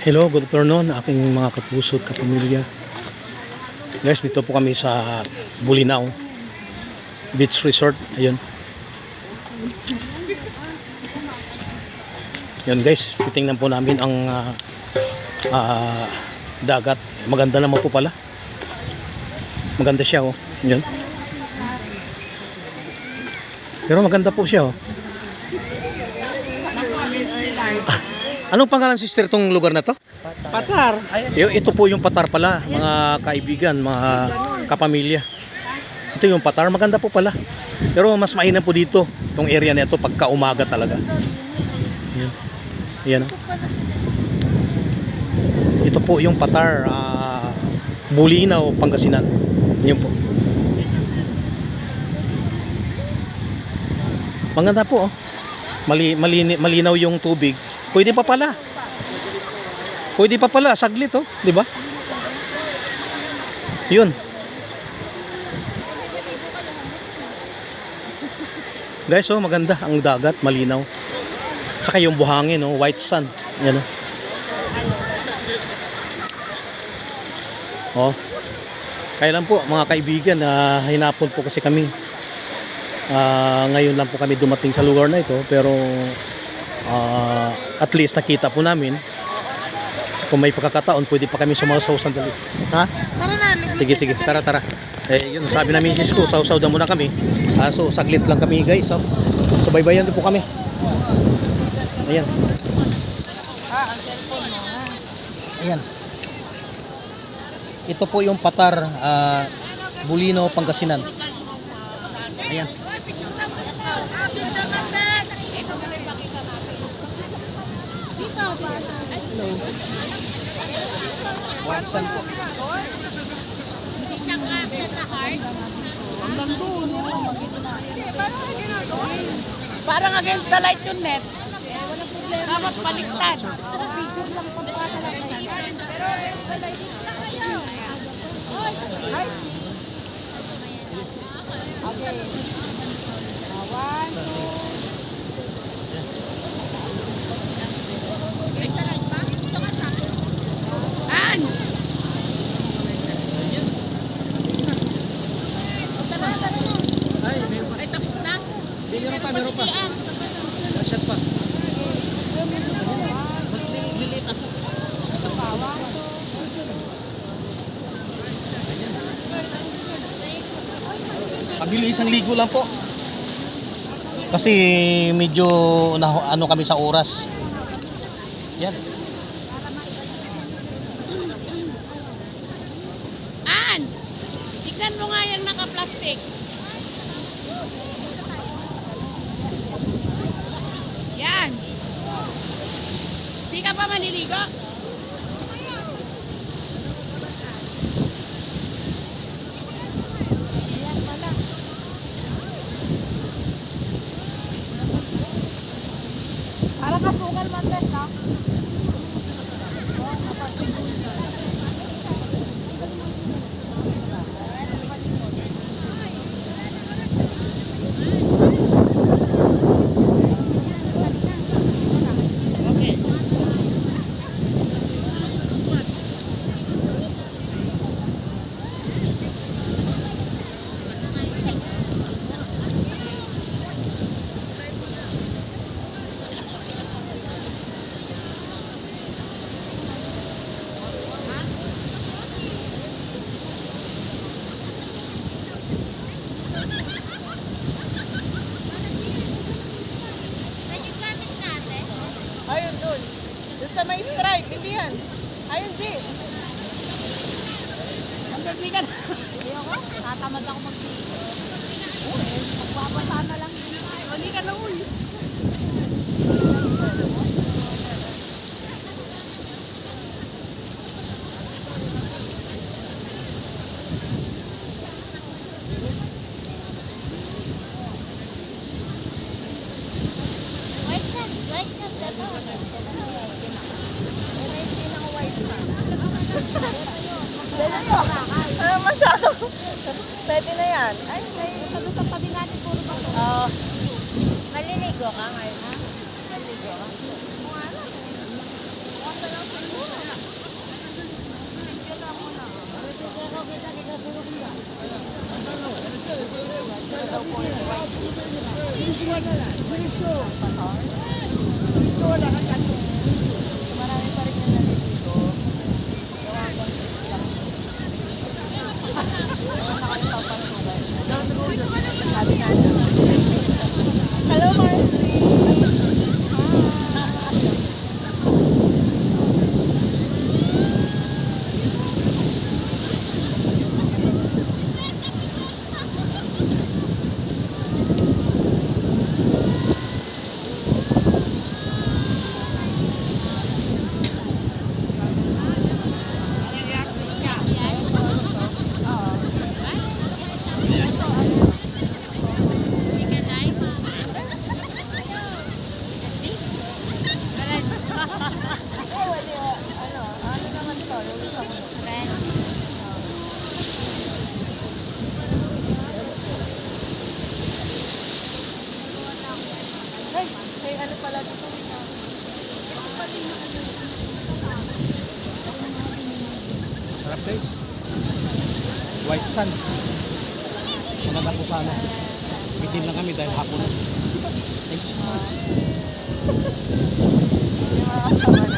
Hello, good afternoon aking mga kapuso at kapamilya. Guys, dito po kami sa Bolinao Beach Resort. Ayun. Yan guys, titingnan po namin ang dagat. Maganda naman po pala. Maganda siya oh. Yan. Pero maganda po siya oh. Anong pangalan sister tong lugar na to? Patar. Ito po yung Patar pala, mga kaibigan, mga kapamilya. Ito yung Patar, maganda po pala. Pero mas mainam po dito, itong area na ito pagka umaga talaga. Yan. Yan. Ito po yung Patar, Bolinao, Pangasinan. Yan po. Maganda po oh. Malinaw yung tubig. Pwede pa pala. Pwede pa pala, saglit oh, 'di ba? 'Yun. Guys, oh, maganda ang dagat, malinaw. Saka yung buhangin, oh, white sand. Yan oh. Oh. Kailan po mga kaibigan, hinapon po kasi kami. Ngayon lang po kami dumating sa lugar na ito, pero at least nakita po namin. Kung may pagkakataon, pwede pa kami sumasaw sandali. Ha? Tara na. Sige, tara. Yun, sabi na misis ko, sausaw na muna kami. So, saglit lang kami guys. Oh. So, baybayan din po kami. Ayan. Ang cellphone mo. Ayan. Ito po yung Patar, Bolinao, Pangasinan. Ayan. Hello. White sand po. Parang against the light yun, net. Dapat baliktad. Okay. One, two. An! Ay, tapos na? Meron pa. Shot pa. Lilit ako. Pabilis ang ligo lang po. Kasi medyo ano kami sa oras. Yan. An! Tignan mo nga yung naka-plastic. Yan. Di ka pa maniligo? Ayan pala. Parang kasukal man bes, ha? Ayun dun. Doon sa may stripe. Hindi yan. Ayun, G. Ang pagbigan. Hindi ako. Tatamad ako mag-video. Magbabasa na lang. Hindi ka na uy. White sand. Dato. Masyado. Pwede na yan. Ay, may... Sabi sa tabi natin, puro ba? Oo. Maliligo ka ngayon, ha? Maliligo ka? Bukas na lang sa Marami pa rin yung nalilito. Sabi natin. Hello, Marcy. Ano naman to? Ay, ano pala dito? Sarap guys. White sand. Maganda po sana. Bitin lang kami dahil hapon. Thank you so much. Yung mga kasama